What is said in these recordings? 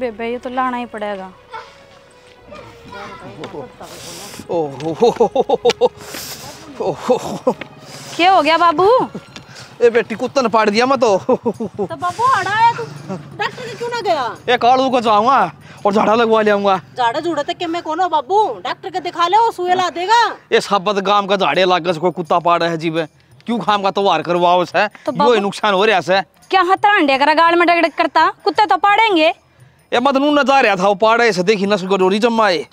बेबे ये तो लाना ही पड़ेगा। क्या हो गया बाबू? ए बेटी कुत्ता ने पाड़ दिया मैं तो बाबू हटाया तू डॉक्टर के क्यों ना गया? ये कालू को जाऊंगा और झाड़ा लगवा ले आऊंगा। झाड़ा झूड़ा तक के मैं कौन हो बाबू? डॉक्टर के दिखा ले, वो सुई ला देगा। ये साबत गांव का झाड़े लाग कोई कुत्ता पाड़ा है जीव क्यों खाम का त्योहार करवाओ से तो नुकसान हो रहा है। क्या हाथ अंडे करा गाल में डगडग करता? कुत्ते तो पाड़ेंगे। ये मत नू न जा रहा था वो पाड़े से देखी नस गडोरी जमाए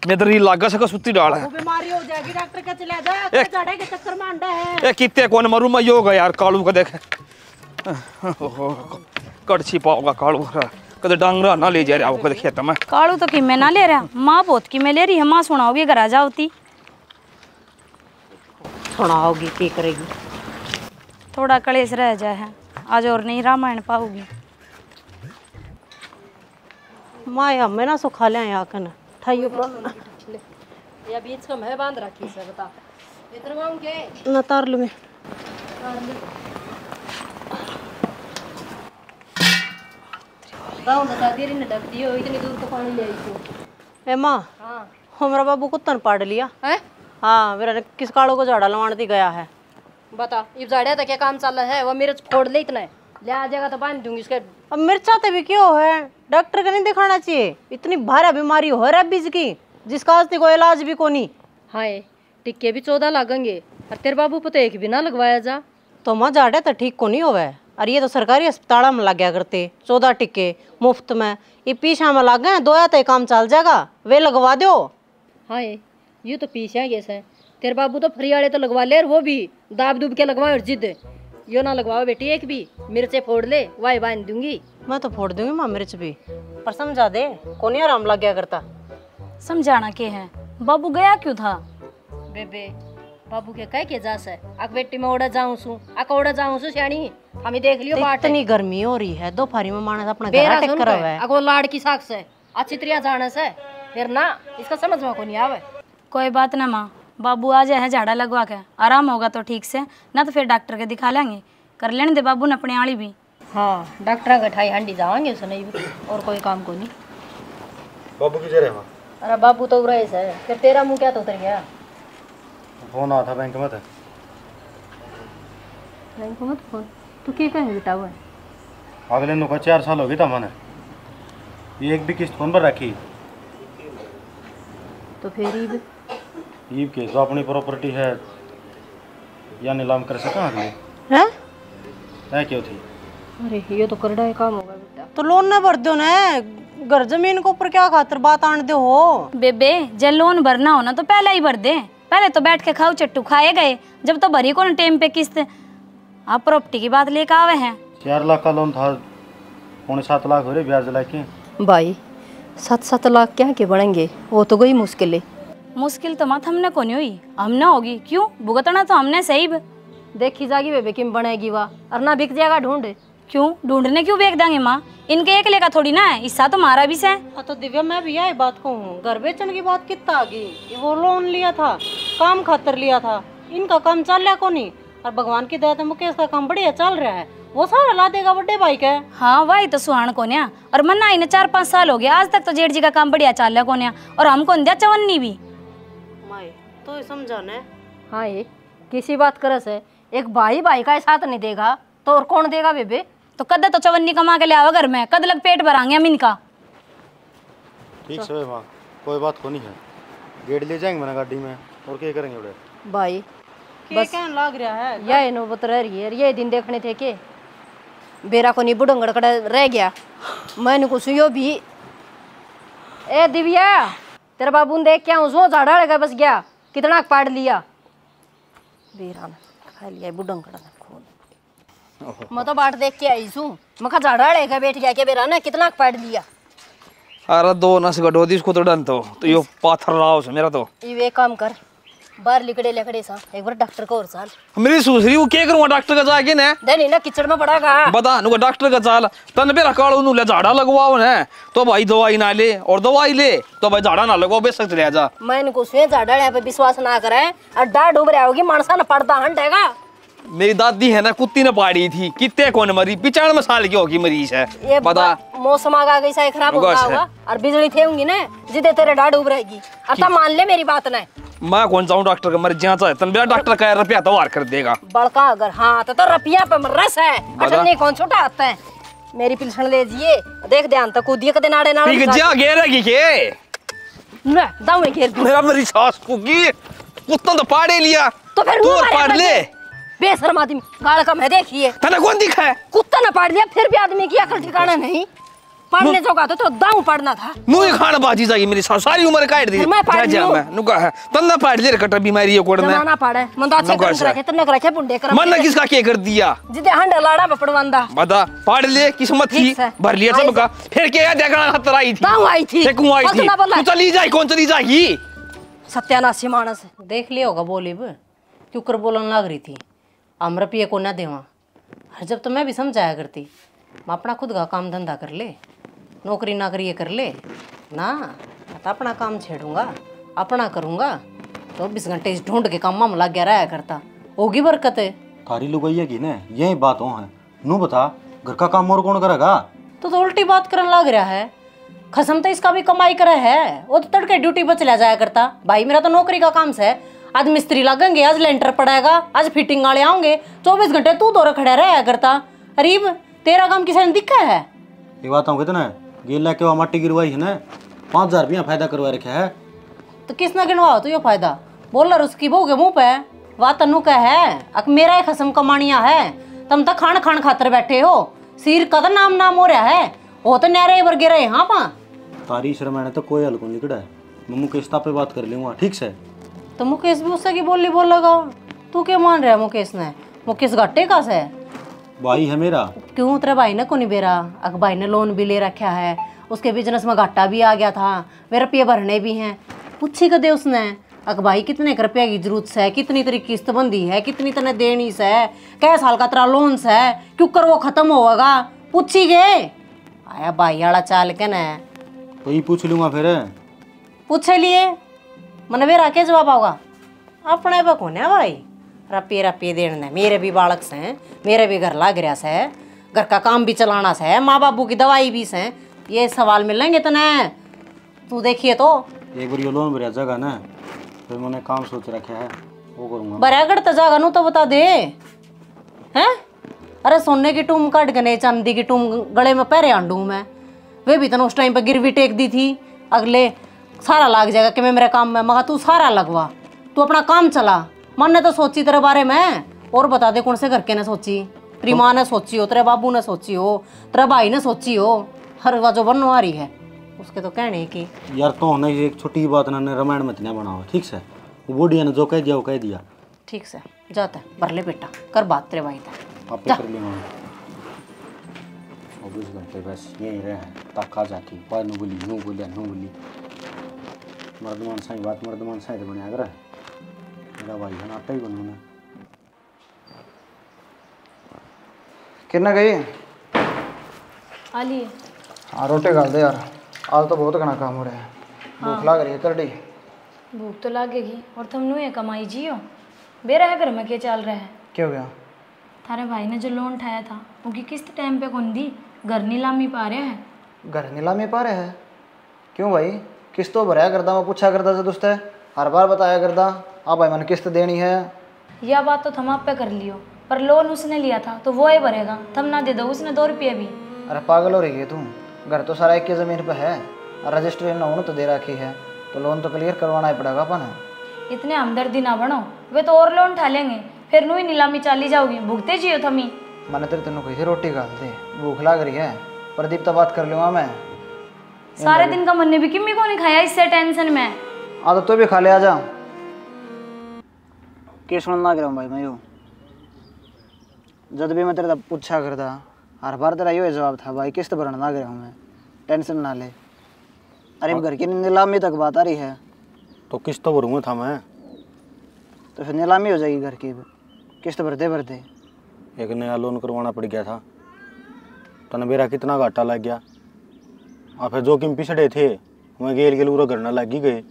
मैं दरी लागा सका सुत्ती डाल है। वो बीमारी हो जाएगी, डॉक्टर के चले जा। झाड़े के चक्कर में अंडा है। ये कितने कौन मरू मैं योगा यार कालू का देख कड़छी पाओगा कालू कदे डांगरा ना ले जा रहा वो कदे खेत में। कालू तो कि मैं ना ले रहा, माँ बहुत की मैं ले रही है। माँ सुनाओगी घर आ जाओती। सुनाओगी क्या करेगी? थोड़ा कलेश रह जाए है आज और नहीं रामायण पाओगी। माया मैं ना सुखा ले आकन ठाइयो या बीच का मैं बांध रखी से बता इधर मांग के ना तार लूं मैं। गांव बता दे रही ने ढक दियो इतनी दूर तो पानी ले आई तू। ए मां हां हमरा बाबू कुत्तन पाड़ लिया है। हां मेरा किस कालो को झाड़ा लवाण दी गया है। बता ये झाड़िया तो क्या काम चल रहा है? वो मेरे फोड़ ले इतना ले आ जाएगा तो बांध दूंगी इसके। अब मिर्चा तो भी क्यों है? डॉक्टर का नहीं दिखाना चाहिए? इतनी भारी बीमारी हो रहा है बीज की जिसका आज तक कोई इलाज भी कोनी। हां टिक्के भी 14 लगेंगे और तेरे बाबू पे तो एक भी ना लगवाया जा। तो मां झाड़े तो ठीक को नहीं होवे। और ये तो सरकारी अस्पताल में लग गया करते 14 टिक्के मुफ्त में। ये पीछा में लग गए दोया तो काम चल जाएगा, वे लगवा दो। हाँ ये तो पीछे कैसे तेरे बाबू तो फ्री वाले तो लगवा ले, वो भी दाब दूब के लगवाए और जिद यो ना लगवाओ बेटी। एक भी मिर्चे फोड़ ले वाई बांध दूंगी। मैं तो फोड़ दूंगी मां मिर्च भी, पर समझा दे कौन आराम लग गया करता। समझाना के है? बाबू गया क्यों था? बेबे बाबू के कह के जा से आक बेटी में ओड़ा जाऊं सु आक ओड़ा जाऊं सु सियानी हमें देख लियो बाट। इतनी गर्मी हो रही है दोपहर में मानस अपना घर टेक कर है। आको लाड़ की साख से अच्छी तरह जाने से फिर ना इसका समझ में को नहीं आवे। कोई बात ना माँ, बाबू आ जाए झाड़ा लगवा के आराम होगा तो ठीक से, ना तो फिर डॉक्टर के दिखा लेंगे। कर लेने दे बाबू ने अपने आली भी। हाँ डॉक्टर का ठाई हंडी जाएंगे उसे नहीं और कोई काम को नहीं। बाबू की जरे। अरे बाबू तो उड़े से फिर तेरा मुंह क्या तो उतर गया? फोन आया था बैंक में। बैंक में फोन तू क्या कहे बेटा? हुआ अगले नु का 4 साल हो गए था मैंने एक भी किस्त फोन पर रखी। तो फिर ईब के जो अपनी प्रॉपर्टी है या नीलाम कर सका अगले हैं? है क्यों थी? अरे ये तो करड़ा काम होगा बेटा। तो लोन ना भर दो ना, घर जमीन के ऊपर क्या खातर बात आन दे हो। बेबे जब लोन भरना हो ना तो पहले ही भर दे। पहले तो बैठ के खाओ चट्टू खाए गए, जब तो भरी कौन टाइम पे किस्त। आप प्रॉपर्टी की बात लेकर आवे हैं। 4 लाख का लोन था, 7.5 लाख हो रहे ब्याज लाके। भाई 7-7 लाख क्या के बढ़ेंगे? वो तो गई मुश्किल है। मुश्किल तो मत हमने को नहीं हुई, हमने होगी। क्यों भुगतना तो हमने सही। देखी जागी बेबे किम बनेगी वाह और ना बिक जाएगा ढूंढ। क्यों ढूंढने क्यों बेच देंगे माँ? इनके एक लेका थोड़ी ना है, हिस्सा तो हमारा भी है। तो दिव्या मैं भी यही बात कहूँ, घर बेचने की बात कितना आ गई। वो लोन लिया था काम खातर लिया था, इनका काम चल रहा को नहीं। और भगवान की दया से मुकेश का काम बढ़िया चल रहा है, वो सारा ला देगा बड़े भाई का। हाँ वही तो सुहान को न्या। और मन्ना इन 4-5 साल हो गया आज तक तो जेठ जी का काम बढ़िया चल रहा को न्या, और हमको दिया चवन्नी भी। माई तो समझा ने। हाँ ये किसी बात करे से एक भाई भाई का साथ नहीं देगा तो और कौन देगा बेबे? तो कद तो चवन्नी कमा के ले आवा घर में, कद लग पेट भरांगे हम इनका। ठीक से मां कोई बात को नहीं है, गेट ले जाएंगे मैंने गाड़ी में और क्या करेंगे बड़े भाई। बस क्या लग रहा है यह नौबत रह रही है। ये दिन देखने थे के बेरा को नहीं बुढ़ंगड़ कड़ा रह गया। मैंने कुछ यो भी ए दिव्या तेरा बाबू ने देख क्या उसो झाड़ा लगा बस गया कितना पाड़ लिया बेरा ने खा लिया बुढ़ंगड़ ने खून। मैं तो बाट देख के आई हूँ, मैं झाड़ा लेकर बैठ गया के बेरा ने कितना पाड़ लिया। अरे 2 नस गडो दी इसको तो डन तो यो पाथर रहा है मेरा तो। ये काम कर बाहर लिकड़े लकड़े सा एक बार डॉक्टर को और साल मेरी सूसरी वो क्या करूंगा डॉक्टर का जाके ने देनी ना किचड़ में पड़ागा बता नु डॉक्टर का चाल तन पे रकाड़ो नु ले झाड़ा लगवाओ ने तो भाई दवाई ना ले और दवाई ले तो भाई झाड़ा ना लगवाओ बेशक चले जा। मैंने को सुए झाड़ा पे विश्वास ना करे और डा डूब रहा होगी मानसा ना पड़ता हंटेगा मेरी दादी है ना कुत्ती ने पाड़ी थी, कितने कौन मरी, 95 साल की होगी मरीज है। ये बता मौसम आ गई सा खराब होगा होगा और बिजली थे होंगी ना जिदे तेरे डाढ़ उब रहेगी। अता मान ले मेरी बात ना, मैं कौन जाऊं डॉक्टर का, मर जांच है तन, बिना डॉक्टर का रुपया तो वार कर देगा। बड़का अगर हाँ तो रुपया पे रस है, अटल नहीं कौन छोटा आता है। मेरी पिलसन ले जिए देख ध्यान तक कूदिए कदे नाड़े नाड़े ठीक जा घेरेगी के ना दाऊ में घेर मेरा मेरी सास को की कुत्ता तो पाड़े लिया तो फिर तू पाड़ ले। बेशर्म आदमी गाल का मैं देखिए तने कौन दिखा है, कुत्ता ना पाड़ लिया फिर भी आदमी की अकल ठिकाना नहीं। पढ़ने जोगा तो दाऊ पढ़ना था। मुई खान बाजी जागी मेरी सास सारी उम्र काट दी। मैं पाड़ जा मैं नुका है तन्ना पाड़ ले कट बीमारी है कोड़ना जमाना पाड़े मन तो अच्छे कर रखे तन्ने रखे बुंडे कर मन किसका के कर दिया जिदे हंडा लाड़ा पड़वांदा बता पाड़ ले किस्मत थी भर लिया सबका फिर क्या देखना खतर आई थी दाऊ आई थी देखूं आई थी तू चली जाए कौन चली जाएगी सत्यानाशी मानस देख लिया होगा बोली भी क्यों कर बोलने लग रही थी हम रुपये को ना देवा। जब तो मैं भी समझाया करती मैं अपना खुद का काम धंधा कर ले, नौकरी नाकरी ये कर ले ना, तो अपना काम छेड़ूंगा अपना करूंगा 24 घंटे इस ढूंढ के काम में लग गया रहा करता होगी बरकत है। थारी लुगाइया की ना यही बात हो है, नू बता घर का काम और कौन करेगा। तो उल्टी बात करने लग रहा है, खसम तो इसका भी कमाई करे है, वो तो तड़के ड्यूटी पर चला जाया करता। भाई मेरा तो नौकरी का काम से, आज मिस्त्री लगेंगे, आज लेंटर पड़ेगा, आज फिटिंग वाले आएंगे, 24 घंटे तू दौरा खड़ा रहा करता। अरीब तेरा काम किसी ने दिखा है? ये बात हम कितना गेल लाके वहाँ माटी गिरवाई है ना 5000 रुपया फायदा करवा रखा है। तो किसने गिनवाओ तो यो फायदा बोल रहा उसकी बहू के मुंह पे वाह तनु का है, अक मेरा ही खसम कमानिया है, तुम तो खान खान खातर बैठे हो, सिर का तो नाम नाम हो रहा है, वो तो नहरे वर्गे रहे। हाँ पा तारी शर्मा ने तो कोई हल को निकड़ा है, मैं मुकेश पे बात कर लूंगा ठीक से। तो मुकेश भी उससे की बोली बोल लगा, तू क्या मान रहा है मुकेश ने? मुकेश घाटे का से भाई है मेरा। क्यों तेरे भाई ने को नहीं बेरा? अक भाई ने लोन भी ले रखा है, उसके बिजनेस में घाटा भी आ गया था, वे रुपये भरने भी हैं। पूछी कदे उसने अक भाई कितने रुपये की जरूरत है, कितनी तेरी किस्त बंदी है, कितनी तने देनी से, कै साल का तेरा लोन से, क्यों कर वो खत्म होगा? पूछी गे आया भाई वाला चाल के न तो ये पूछ लूंगा फिर। पूछे लिए मन बेरा के जवाब होगा? अपने पे कौन है भाई, रुपये रुपये देने मेरे भी बालक से, मेरे भी घर लाग रहा से, घर का काम भी चलाना से, माँ बाबू की दवाई भी से, ये सवाल मिलेंगे तने तू देखिए तो। एक बार ये लोन भरिया जगह ना फिर मैंने काम सोच रखा है वो करूंगा। बरागढ़ तो जागा नू तो बता दे हैं। अरे सोने की टूम काट गने चांदी की टूम गले में पहरे आंडू मैं, वे भी तने उस टाइम पे गिरवी टेक दी थी, अगले सारा लाग जाएगा कि मैं मेरे काम में, मगर तू सारा लगवा, तू अपना काम चला। मन ने तो सोची तेरे बारे में, और बता दे कौन से घर के ने सोची? तेरी माँ ने सोची हो, तेरे बाबू ने सोची हो, तेरे भाई ने सोची हो, हर जो बनवा रही है उसके तो कहने की। यार तो होने एक छोटी बात ना रामायण में इतना बना हुआ ठीक से, वो बूढ़िया ने जो कह दिया वो कह दिया। ठीक से जाता है भर ले बेटा, कर बात तेरे भाई था आप कर लेंगे 24 घंटे बस यही रहे हैं तक आ जाती पाई नू बोलिया नू बोली मर्दमान साई बात मर्दमान साई तो बने अगर मेरा भाई है नाता ही बनूना। कितना गई आ लिए। हाँ रोटी डाल दे यार, आज तो बहुत घना काम हो रहा है, भूख लग रही है कर दी। भूख तो लागेगी, और तुम नु ये कमाई जियो, बेरा है घर में क्या चल रहा है? क्या हो गया? थारे भाई ने जो लोन उठाया था उनकी किस्त टाइम पे कौन दी? घर नीलामी पा रहे हैं। घर नीलामी पा रहे हैं? क्यों भाई, किस्त तो भराया करता, मैं पूछा करता से दोस्त है, हर बार बताया करता आप भाई मैंने किस्त देनी है। यह बात तो थम आप पे कर लियो, पर लोन उसने लिया था तो वो ही भरेगा, थम ना दे दो उसने 2 रुपये भी। अरे पागल हो रही है तुम, घर तो सारा एक की ज़मीन पे है और रजिस्ट्री ना होने तो दे रखी है, तो लोन तो क्लियर करवाना ही पड़ेगा अपन। इतने हमदर्दी ना बनो, वे तो और लोन उठा लेंगे, फिर नु ही नीलामी चाली जाओगी, भुगते जियो थमी। मैंने तेरे तेनों कही थी रोटी खा दे, भूख लग रही है, प्रदीप तो बात कर लूँगा मैं। सारे दिन का मन ने भी किम्मी को नहीं खाया इससे टेंशन में। आ तो तू भी खा ले, आ जा। क्या सुनना कर भाई मैं यो, जब भी मैं तेरे पूछा करता हर बार तेरा यो जवाब था भाई किस्त भरना ना गया हूँ मैं, टेंशन ना ले। अरे घर की नीलामी तक बात आ रही है तो किस्त तो भरूंगा था मैं, तो फिर नीलामी हो जाएगी घर की, किस्त भरते भरते। एक नया लोन करवाना पड़ गया था, तने मेरा कितना घाटा लग गया, और फिर जोखिम पिछड़े थे वह गेल गेल पूरा घर ना लग ही गए,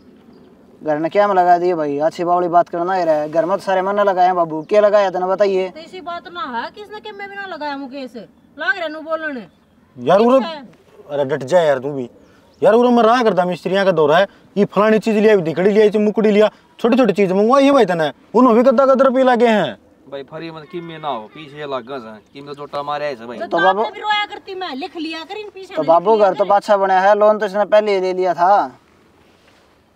घर ने क्या में लगा दिए भाई, अच्छी बावली बात करना ही रहा है। घर में तो सारे मन लगाए हैं बाबू, क्या लगाया था ना बताइए। तो इसी बात ना है किसने के में बिना लगाया मुकेश लाग रहा नु बोलने यार उरे, अरे डट जा यार तू भी यार। उरे मैं रहा करता मिस्त्रियां का दौरा है, ये फलानी चीज लिया, दिखड़ी लिया, मुकुड़ी लिया, छोटी छोटी चीज मंगवाई है भाई तने, उन्होंने भी कद्दा कदर पे लगे हैं भाई। फरी मत कि में ना हो पीछे लग गए कि में जोटा मारे ऐसे भाई। तो बाबू भी रोया करती मैं लिख लिया कर इन पीछे। तो बाबू घर तो अच्छा बना है, लोन तो इसने पहले ही ले लिया था,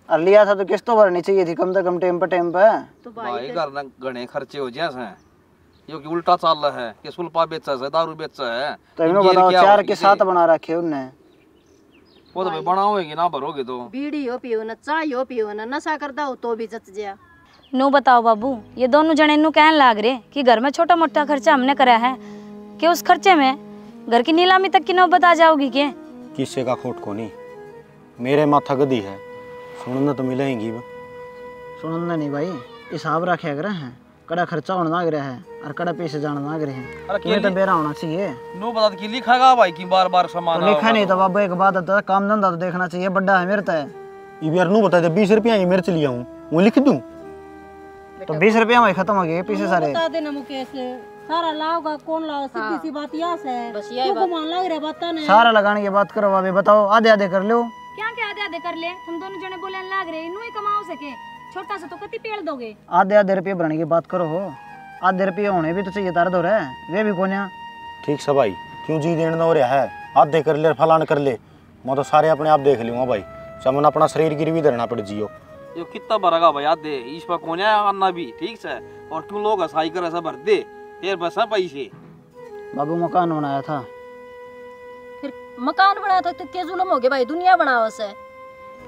और लिया था तो किस्त तो भरनी चाहिए थी कम से कम टाइम पे। तो भाई घर ना गणे खर्चे हो जैसे यो कि उल्टा चल रहा है कि सुल्पा बेचा है, दारू बेचा है। तो इन्होंने बताओ 4 के 7 बना रखे उनने। वो तो भाई बनाओगे ना भरोगे तो। बीड़ी हो पियो ना, चाय हो पियो ना, नशा करता हो तो भी जच जा। नू बताओ बाबू, ये दोनों जने नू कहने लाग रहे कि घर में छोटा मोटा खर्चा हमने करा है कि उस खर्चे में घर की नीलामी तक की नौबत आ जाओगी क्या? किससे का खोट को नहीं, मेरे माथा गदी है, सुनना तो मिलेंगी। सुनना नहीं भाई, हिसाब रखे अगर हैं, कड़ा खर्चा होना लग रहा है और कड़ा पैसे जाना लग रहे हैं। अरे तो बेरा होना चाहिए। नो बता कि लिखागा भाई कि बार बार सामान तो लिखा नहीं तो बाबू एक बात है, काम धंधा तो देखना चाहिए, बड्डा है मेरे तय। ये यार नू बता दे 20 रुपया की मिर्च लिया हूँ, वो लिख दूँ तो 20 रुपया में खत्म हो गए पीछे सारे। बता देना मुकेश सारा लाओगा कौन लाओ, सीधी सी बात यहाँ से है। बस यही बात मान लग रहा बता नहीं सारा लगाने की बात करो अभी, बताओ आधे आधे कर लो। क्या क्या आधे आधे कर ले, हम दोनों जने बोले लाग रहे इनू ही कमाओ सके, छोटा सा तो कति पेड़ दोगे। आधे आधे रुपये भरने की बात करो हो, आधे रुपये होने भी तो चाहिए तार दो रहे वे भी कोन्या। ठीक से भाई, क्यों जी देना हो रहा है, आधे कर ले फलान कर ले, मैं तो सारे अपने आप देख लूँगा भाई, समन अपना शरीर गिरवी धरना पड़ जियो। यो कितना भरेगा भाई आधे इस पर कौन आना भी ठीक से, और क्यों लोग हसाई कर ऐसा भर दे फिर बस पैसे। बाबू मकान बनाया था, फिर मकान बनाया था तो क्या जुल्म हो गया भाई, दुनिया बनाओ से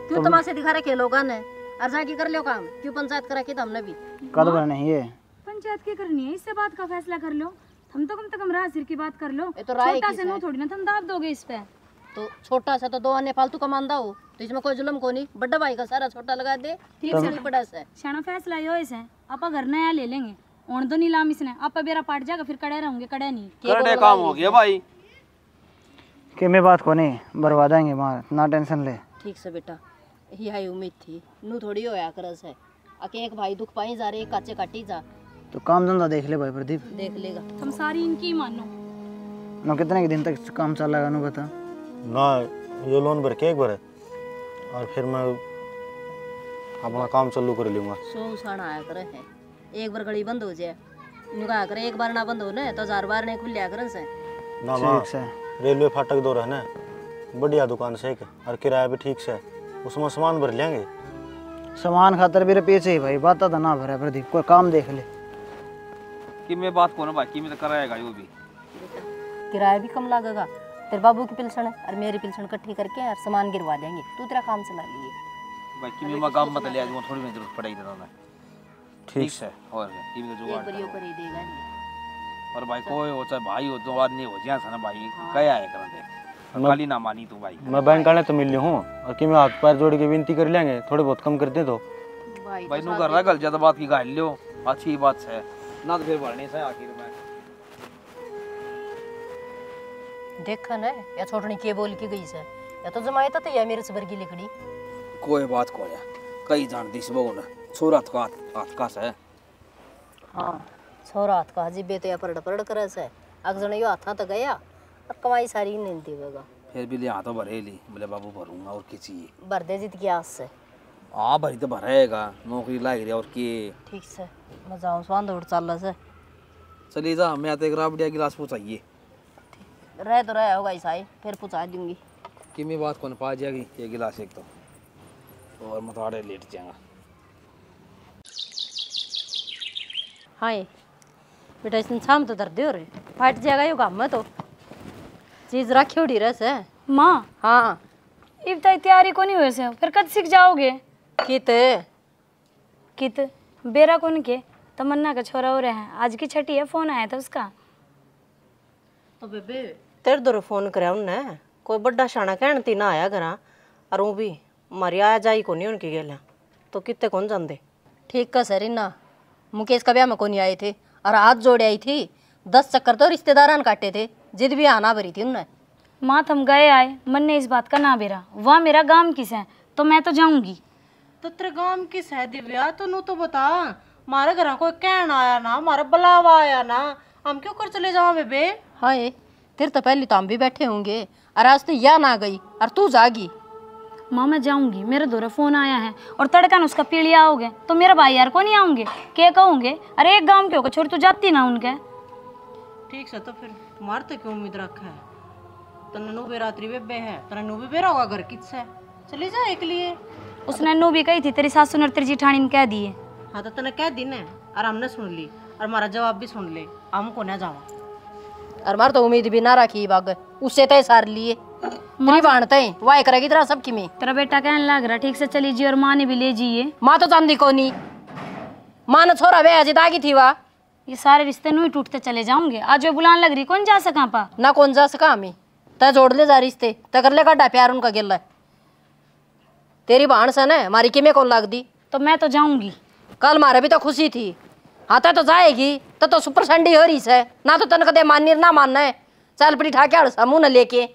क्यों तमाशे दिखा रखे लोगों ने, और जाके कर लो काम, क्यों पंचायत करा के हमने भी कद भरने ही है। पंचायत की करनी है, इससे बात का फैसला कर लो, हम तो कम से कम राह सिर की बात कर लो। ये तो राय छोटा की से नो थोड़ी ना तुम दाब दोगे इस पे। तो छोटा सा तो 2 अन्य फालतू कमांदा हो तो इसमें कोई जुल्म को नहीं, बड़ा भाई का सारा छोटा लगा दे ठीक से नहीं बड़ा से। शाना फैसला यो इसे आपा घर नया ले लेंगे, ओण दो नीलाम इसने आपा बेरा पाट जाएगा, फिर कड़े रहूंगे कड़े नहीं। करने काम हो गया भाई कि मैं बात को नहीं बर्बाद देंगे मार, ना टेंशन ले। ठीक से बेटा, यही उम्मीद थी, नू थोड़ी होया करस है, अके एक भाई दुख पाई जा रहे काचे काटी जा, तो काम धंधा देख ले भाई प्रदीप, देख लेगा। हम सारी इनकी मानो। ना कितने के दिन तक काम चल रहा है बता। ना ये लोन भर के एक बार और फिर मैं अपना काम चालू कर लूँगा। 100 साढ़ा आया करे है, एक बार घड़ी बंद हो जाए नुका करे, एक बार ना बंद हो ना तो 1000 बार नहीं खुल करे से ना ठीक से रेलवे फाटक दो रहना बढ़िया दुकान से एक, और किराया भी ठीक से, उसमें सामान भर लेंगे। सामान खातर भी रुपये चाहिए भाई, बात तो ना भरा प्रदीप, कोई काम देख ले। कि मैं बात को ना भाई कि मैं तो कराएगा यो भी, किराया भी कम लगेगा, तेरे बाबू की पिलसन है और मेरी पिलसन इकट्ठी करके और सामान गिरवा देंगे, तू तेरा काम चला लिए भाई कि मैं काम मत ले आज वो थोड़ी में जरूरत पड़ेगी दादा मैं ठीक है। और कि मैं एक जुगाड़ बार यो कर ही देगा नहीं। और भाई कोई हो चाहे भाई हो तो आदमी हो जाए ना भाई क्या है कर दे खाली ना मानी तू भाई। मैं बैंक आने तो मिल लिया हूँ और कि मैं हाथ पैर जोड़ के विनती कर लेंगे, थोड़े बहुत कम कर दे तो भाई नू कर रहा गल ज्यादा बात की गाल लियो, अच्छी बात है ना तो फिर भरने से आखिर में देखा ना या छोटनी के बोल के गई से, या तो जमायता तो या मेरे सबर की लिखड़ी कोई बात को है कई जान दिस बहु ना छोरा का हाथ का से। हाँ छोरा हाथ का जी बेटे या परड़ परड़ करे से, अग जने यो हाथा तो गया और कमाई सारी नहीं देगा, फिर भी ले हाथों भरे ली बोले बाबू भरूंगा और किसी भर दे जीत की आस से। हाँ भरी तो भरेगा, नौकरी लाग रही और के ठीक से मैं जाऊँ स्वान दौड़ चल से चलिए जा, मैं तो एक राबड़िया गिलास पूछाइए रह तो रहा होगा ईसाई, फिर पूछा दूंगी कि मैं बात कौन पा जाएगी ये गिलास एक तो, और मथाड़े लेट जाएगा। हाय बेटा इसने शाम तो दर्द हो रहे फाट जाएगा यो काम में तो चीज रखी उड़ी रस है माँ हाँ इब तक तैयारी को नहीं हुए से, फिर कद सीख जाओगे। कित बेरा कौन के तमन्ना का छोरा हो रहे हैं, आज की छठी है, फोन आया था उसका। तो बेबे तेरे दो फोन कराया उन्ने, कोई बड़ा शाना कहन ती ना आया घरा, और वो भी मारी आया जाई को नहीं उनकी गेला, तो कितने कौन जानते। ठीक का सर ना मुकेश का ब्याह में कौन आए थे और हाथ जोड़े आई थी, 10 चक्कर तो रिश्तेदारान काटे थे, जिद भी आना भरी थी उन्हें। माँ हम गए आए, मन ने इस बात का ना बेरा, वहाँ मेरा गांव किस है तो मैं तो जाऊंगी। तो तेरे गांव की है दिव्या, तू तो बता। हमारे घर कोई कहना आया ना, हमारा बुलावा आया ना, हम क्यों कर चले जाओ बेबे? हाँ ये तेरे तो पहले तो हम भी बैठे होंगे और आज तो या ना गई और तू जागी। माँ मैं जाऊंगी, मेरे दोरा फोन आया है और तड़का न उसका पीलिया हो गए तो मेरा भाई यार को नहीं आऊंगे, क्या कहूंगे? अरे एक गांव के होकर छोड़ तू जाती ना उनके। ठीक से तो फिर तुम्हारे तो क्यों उम्मीद रखा है? तने नु बेरात्रि बेबे है, तने नु भी बेरा होगा घर किससे? चली जा एक लिए। उसने नू भी कही थी तेरी सासू ने तेरी जेठानी ने कह दिए। हाँ तो तने कह दी ने और हमने सुन ली और हमारा जवाब भी सुन ले, हमको ना जावा। और मार तो उम्मीद भी ना रखी बाग उससे तय सार लिए मेरी बाणते वाय करेगी तेरा सबकी में। तेरा बेटा कहने लग रहा ठीक से चली जी और माँ ने भी ले जिए। माँ तो चांदी को नहीं, माँ ने छोरा वे अजित आगी थी वाह। ये सारे रिश्ते नू ही टूटते चले जाऊंगे। आज वो बुलाने लग रही, कौन जा सका पा? ना कौन जा सका हमें तय जोड़ ले जा रिश्ते तय कर ले गड्ढा प्यार उनका गिल्ला तेरी बाण से न हमारी किमें कौन लाग दी। तो मैं तो जाऊंगी। कल मारे भी तो खुशी थी, हाँ तो जाएगी तो सुपर संडी हो रही है ना, तो तन कदे माननी ना मानना है। चल पड़ी ठाके हड़ समूह न लेके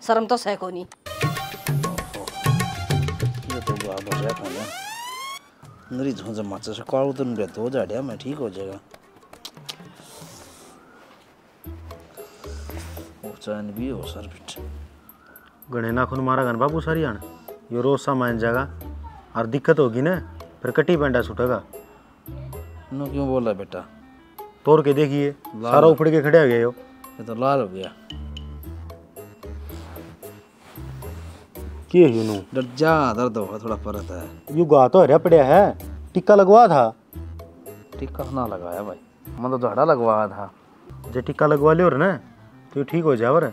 शर्म तो सह को नहीं। ये तो बाबा रहता है मेरी झोंझ माचे से कालू तो नहीं हो जाएगा, मैं ठीक हो जाएगा। वो चैन भी हो सर बिट गणे नाखून मारा गन बाबू सारी आन यो रोज सा मान जाएगा और दिक्कत होगी ना फिर कटी पेंडा छूटेगा। नो क्यों बोला बेटा? तोड़ के देखिए सारा उफड़ के खड़े हो गए हो। ये तो लाल हो गया। के यूं डर जा, दर्द होगा थोड़ा परत है। यू गा तो हरिया पड़िया है, टिक्का लगवा था। टिक्का ना लगाया भाई, मैं तो झाड़ा लगवाया था। जे टिक्का लगवा लियो ना तो ठीक हो जावर,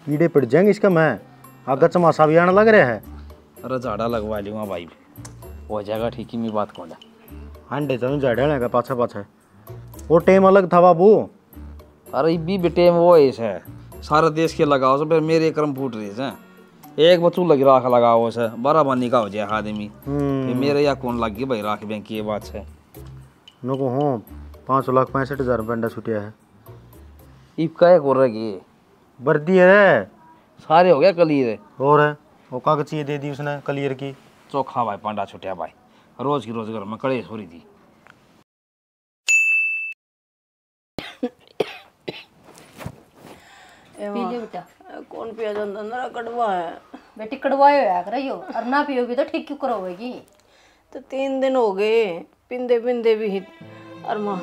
कीड़े पड़ जाएंगे इसका। मैं आगे चमासा भी आने लग रहा है। अरे झाड़ा लगवा लिया भाई, हो जाएगा ठीक ही। मेरी बात कौन है हांडे चलूँ झाड़ा का पाछा पाछा वो टाइम अलग था बाबू। अरे भी बेटे वो ऐसा है सारा देश के लगाओ से फिर मेरे क्रम फूट रहे हैं। एक बच्चू लग राख लगाओ से बड़ा बानी का हो जाए आदमी, फिर मेरे या कौन लग गई भाई राख बैंक की ये बात है। नको हो 5,65,000 पेंडा छुटिया है। इब का एक और रही वर्दी है सारे हो गया कलीर और है वो कागज चाहिए दे दी उसने कलियर की। चोखा भाई पांडा छुटिया भाई, रोज की रोज घर में कड़े हो रही थी। पी बेटा कौन पिया जाता ना कड़वा है बेटी कड़वाए होया कर रही हो और ना पियोगी तो ठीक क्यों करोगी। तो 3 दिन हो गए पिंदे पिंदे भी और माँ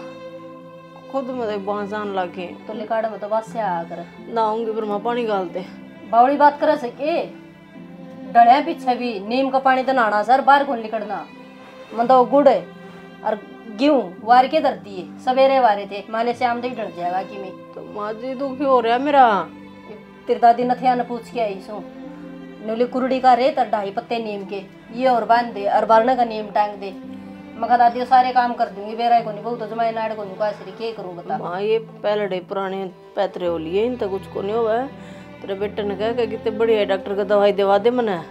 खुद में बांसान लागे तो लिकाड़ में तो बस से आ कर नहाऊंगी पर माँ पानी डाल दे। बावड़ी बात करे सके डले पीछे भी नीम का पानी तो नहाना सर बाहर कौन निकलना मतलब गुड़ है और गेहूं वार के धरती है सवेरे वारे थे माले शाम तक डर जाएगा कि मैं तो माँ जी दुखी हो रहा मेरा। तेरी दादी नथिया ने पूछ के आई सो नूली कुरड़ी का रेत और 2.5 पत्ते नीम के ये और बांध दे और बारने का नीम टांग दे। मगर दादी सारे काम कर दूंगी बेरा को नहीं बहुत तो जमाए नाड़ को नहीं कैसे के करूं बता। माँ ये पहले पुराने पैतरे हो लिए इन तक कुछ को नहीं हुआ है। तेरे बेटे ने कहा कितने बढ़िया डॉक्टर का दवाई दिवा दे मना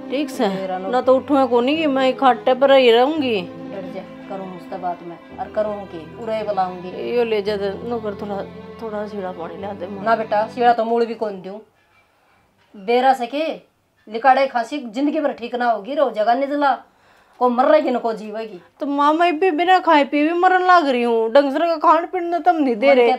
ठीक से ना तो उठूँ को नहीं कि मैं खाटे पर ही रहूंगी। डर जा करूँ उसका बात में और करूँ की उड़े बुलाऊंगी यो ले जा नौकर थोड़ा थोड़ा सीढ़ा पानी ला दे। ना बेटा सीढ़ा तो मूड़ भी कौन दूं बेरा सके लिकाड़े खांसी जिंदगी भर ठीक ना होगी रो जगह निजला को मर रही न को जीवेगी। तो माँ मैं भी बिना खाए पी भी मरन लग रही हूँ। डंगसर का खान पीन तम नहीं दे रहे,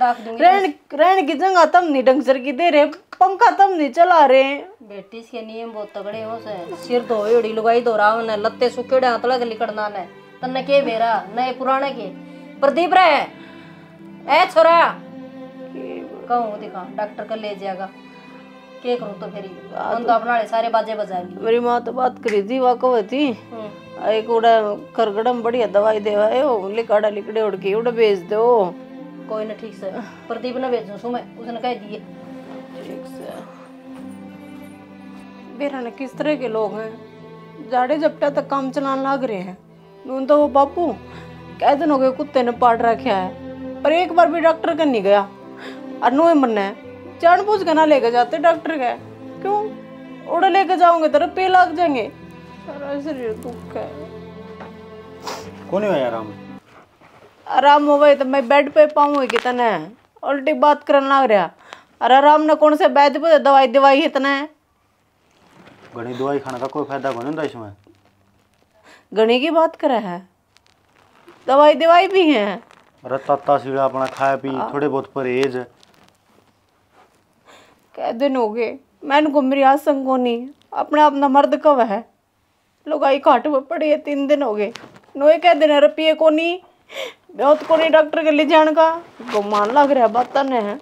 रहने की जगह तम नहीं डंगसर की दे रहे, पंखा तम नहीं चला रहे। बेटी इसके नियम बहुत तगड़े हो से सिर धोए उड़ी लुगाई धो रहा ने लत्ते सुकेड़े हाथला के लिकड़ना ने तन्ने के बेरा नए पुराने के प्रदीप रे ए छोरा कहूँ दिखा डॉक्टर का ले जाएगा के करूँ तो फिर मन तो अपना सारे बाजे बजा ली। मेरी माँ तो बात करी थी वाह कहो थी एक उड़ा करगड़म बढ़िया दवाई देवा है वो लिकाड़ा लिकड़े उड़ के उड़ा भेज दो। कोई ना ठीक से प्रदीप ने भेजू सुमे उसने कह दिए ठीक से। बेरा ने किस तरह के लोग हैं जाड़े झपटा तक काम चलाने लग रहे हैं। नून तो वो बापू कह दिन हो गए कुत्ते ने पाट रखा है पर एक बार भी डॉक्टर का नहीं गया और नो मरना है जानबूझ के ना लेके जाते डॉक्टर का क्यों उड़ा लेके जाओगे तेरे पे लग जाएंगे। शरीर दुख है कौन है आराम आराम हो गए तो मैं बेड पे पाऊंगी कितना उल्टी बात करने लग रहा और आराम ने कौन से बैद पे दवाई दवाई इतना है घनी दवाई खाने का कोई फायदा नहीं होता इसमें। गणे की बात करे है, दवाई दवाई भी है। अरे तत्ता सीड़ा अपना खाया पी, थोड़े बहुत परहेज। कै दिन हो गए मैंने को मेरी आसंग को नहीं अपना अपना मर्द कब है, लोग आई काट में पड़े है। 3 दिन हो गए, नोए कह दिन रुपये को नहीं, बहुत को नहीं डॉक्टर के ले जाने का, गुमान लग रहा बात ने है।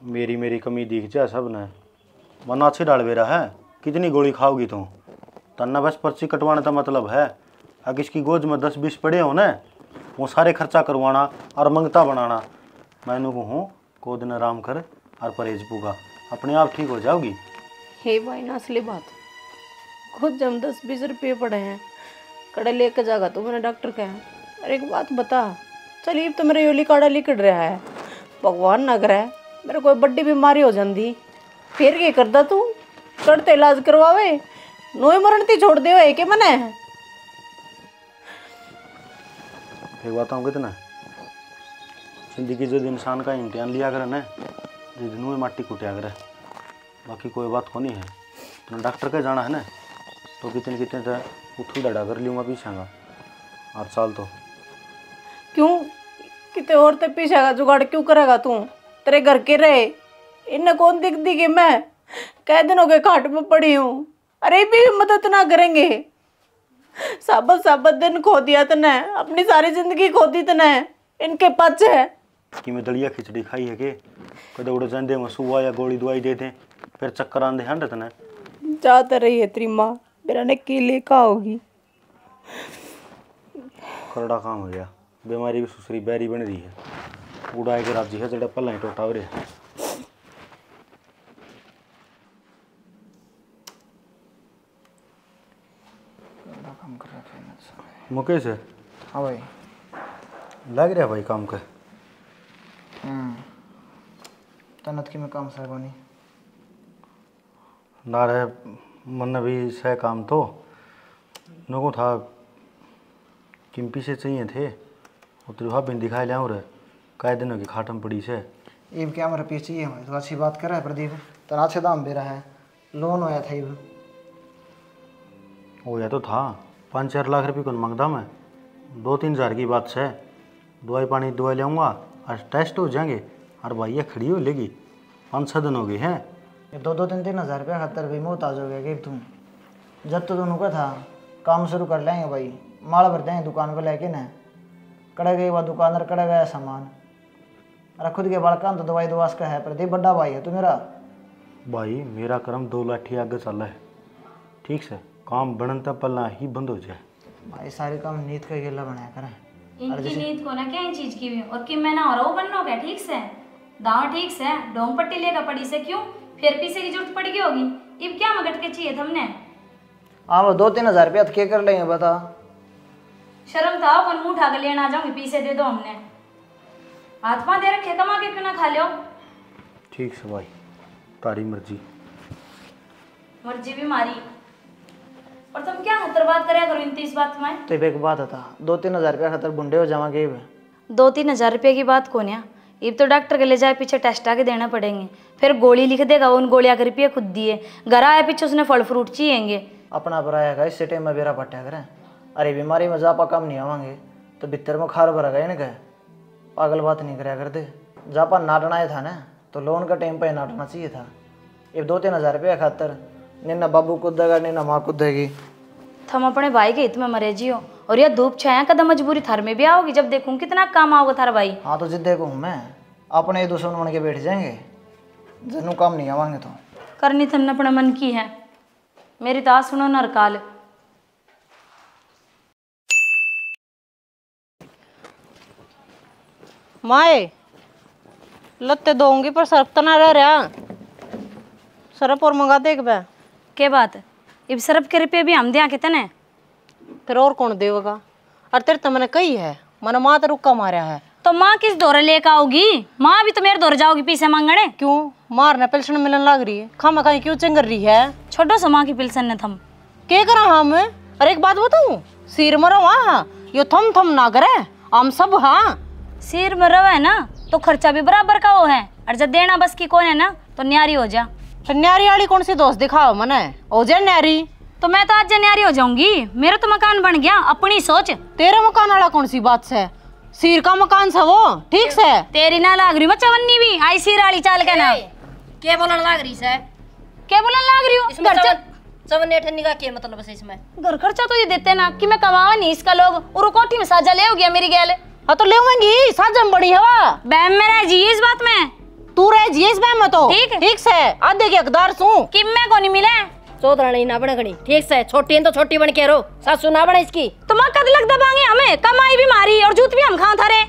मेरी कमी दिख जा सब ने, मन अच्छी डाल बेरा है। कितनी गोली खाओगी तुम? तन्ना बस पर्ची कटवाने का मतलब है। अगर इसकी गोद में 10-20 पड़े हो ना, वो सारे खर्चा करवाना और मंगता बनाना। मैंने कहूँ को दिन आराम कर और परहेज पूगा, अपने आप ठीक हो जाओगी। हे भाई ना असली बात, खुद जब 10-20 रुपये पड़े हैं कड़े लेके जागा तो मैंने डॉक्टर कहा। अरे एक बात बता, चलिए तो मेरा योली काड़ा लिकड़ रहा है, भगवान ना करे मेरे कोई बड़ी बीमारी हो जाती, फिर क्या करता तू? करते इलाज करवावे, नोए मरणती छोड़ दे है कि मने। एक बात हम कितना जिंदगी जो इंसान का इम्तिहान लिया करे ना, जिस दिन माटी कुटिया करे, बाकी कोई बात को नहीं है। तो डॉक्टर के जाना है ना, तो कितने तो उठू डड़ा कर लूँगा पीछागा 8 साल तो। क्यों कितने और ते पीछे का जुगाड़ क्यों करेगा तू? तेरे घर के रहे इन्हें कौन दिख दी कि मैं कई दिन हो गए खाट में पड़ी हूँ। अरे भी मदद ना करेंगे, साबत दिन खो दिया तने, अपनी सारी जिंदगी खो दी तने इनके पास है कि मैं दलिया खिचड़ी खाई है के कदे उड़ जाते में सुबह या गोली दवाई देते फिर चक्कर आंदे हैं तने। जाता रही है तेरी माँ, मेरा ने की लेखा होगी। करड़ा काम हो गया, बीमारी भी सुसरी बैरी बन रही है, उड़ाए के राजी है जड़ा पहला ही टोटा हो रहा। मुकेश है? हाँ भाई। लग रहा भाई काम का। तनत की मैं काम सरगोनी ना रहे मन भी सह काम तो लोगों था किम्पी से चाहिए थे, और तेरे भाभी दिखाई लिया रहे कई दिनों की खाटम पड़ी से। इब क्या मेरा पीछे चाहिए भाई, तो अच्छी बात कर रहा है प्रदीप, तना अच्छे दाम दे रहा है, लोन होया था इब। हो या तो था 5-4 लाख रुपये कौन मांगता मैं, 2-3 हज़ार की बात है। दवाई पानी दवाई ले आऊँगा और टेस्ट हो जाएंगे, और भाई ये खड़ी हो लेगी 5-6 दिन हो गए हैं। ये 2-3 हज़ार रुपया खातर भाई मोहताज हो गया कि तुम जब तो दोनों का था काम शुरू कर लेंगे भाई, माल भर देंगे दुकान पर लेके ना, कड़े गई वह दुकानदार कड़े गया सामान, अरे खुद के बालकान तो दवाई दवास का है प्रदीप, बड़ा भाई है तू मेरा। भाई मेरा कर्म 2 लाठी आगे चल है, ठीक से काम बनता पलना ही बंद हो जाए। भाई सारे काम नीत का गेला बनाया करें। इनकी नींद को ना क्या इन चीज की भी, और कि मैं ना हो रहा हूँ बनना क्या ठीक से दाव ठीक से डोंग पट्टी लेगा पड़ी से, क्यों फिर पीछे की जरूरत पड़ गई होगी। इब क्या मगट के चाहिए हमने? हाँ वो 2-3 हज़ार रुपया क्या कर लेंगे बता? शर्म था अपन मुंह उठा के लेना आ जाऊंगी, पीछे दे दो हमने, हाथ पाँव दे रखे, कमा के क्यों ना खा लो। ठीक से भाई, तारी मर्जी। मर्जी भी मारी, और तुम क्या खतर बात करे करो इन इस बात में। तो एक बात था 2-3 हज़ार रुपया खातर बुंडे हो जावांगे। 2-3 हज़ार रुपये की बात कौन है? इब तो डॉक्टर के ले जाए पीछे टेस्ट आके देना पड़ेंगे, फिर गोली लिख देगा, उन गोलियां के रुपये खुद दिए, घर आया पीछे उसने फल फ्रूट चाहिएंगे। अपना पराया इससे टाइम में बेरा पट्टा करें, अरे बीमारी में जापा कम नहीं आवांगे तो भीतर में खार भरा गए ना, कहे पागल बात नहीं कराया करते। जापा नाटना ही था ना, तो लोन का टाइम पे नाटना चाहिए था। ये 2-3 हज़ार रुपया खातर निन्ना बाबू कूदेगा निन्ना माँ कूदेगी। हम अपने भाई के हित में मरे जियो, और यह धूप छाया कदम मजबूरी थार में भी आओगी, जब देखूं कितना काम आओगे थारा भाई। हाँ तो जिद देखो मैं अपने दुश्मन बन के बैठ जाएंगे, जनु काम नहीं आवांगे तो। करनी थन अपने मन की है, मेरी तो आज सुनो नरकाल। माए लत्ते दोंगी पर सरफ तो ना रह रहा, सरफ और मंगा दे बे। के बात इब सरफ के रुपये भी हम दिया के तने, फिर और कौन देगा? और तेरे तो मैंने कही है, मैंने माँ तो रुक्का मारा है, तो माँ किस दौरे लेकर आओगी? माँ भी तो मेरे दौरे जाओगी पीछे मांगने। क्यों मारने पेंशन मिलने लग रही है, खामा खाई क्यों चंगर रही है? छोटो सा माँ की पिलसन ने थम के करा हम? अरे एक बात बताऊं, सिर मरो हाँ यो थम ना करे हम सब। हाँ सिर में रवा है ना तो खर्चा भी बराबर का वो है, और जब देना बस की कौन है ना तो न्यारी हो जा। फिर न्यारी वाली कौन सी दोस्त दिखाओ मने, हो जाए न्यारी। तो मैं तो आज जन्यारी हो जाऊंगी। मेरा तो मकान बन गया, अपनी सोच। तेरे मकान वाला कौन सी बात से? सिर का मकान से वो ठीक से। तेरी ना लाग रही मैं चवन्नी भी आई सिराली चाल के ना। क्या बोलने लाग रही है? क्या बोलने लाग रही हूँ? घर चवन्नी अठन्नी का क्या मतलब है इसमें? घर खर्चा तो ये देते ना कि मैं कमावा नहीं इसका लोग और कोठी में साजा ले हो गया मेरी गैल। हाँ तो ले साजम बड़ी हवा बैम में रह जी इस बात में। तू रह जी इस बैम में तो ठीक से आधे के हकदार सू कि मैं को नहीं मिले चौधरानी ना बने गणी ठीक से। छोटी तो छोटी बन के रो, सासू ना बने इसकी। तुम कद लग दबाएंगे हमें, कमाई भी मारी और जूत भी हम खा थारे।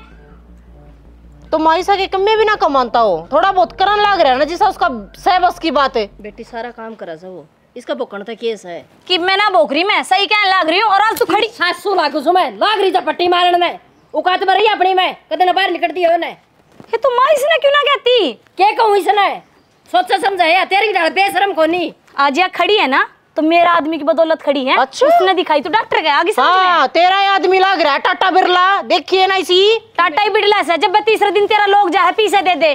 तो माई सा के कम में भी ना कमाता हो, थोड़ा बहुत करन लाग रहा है ना जिसा उसका सहबस की बात है। बेटी सारा काम करा सा वो, इसका भोकन तो केस है कि मैं ना भोकरी में सही कहने लाग रही हूँ। और आज तू खड़ी सासू लागू सु मैं लाग रही पट्टी मारन में औकात में रही अपनी में कदे ना बाहर निकलती हो ने। ये तुम माँ इसने क्यों ना कहती? क्या कहूँ इसने? सोचा समझा है तेरी डाल बेशरम कोनी। आज यहाँ खड़ी है ना तो मेरा आदमी की बदौलत खड़ी है। अच्छा। उसने दिखाई तो डॉक्टर के आगे समझ में। हाँ तेरा आदमी लाग रहा है टाटा बिरला, देखिए ना इसी टाटा ही बिरला से जब तीसरे दिन तेरा लोग जाए पीछे दे दे।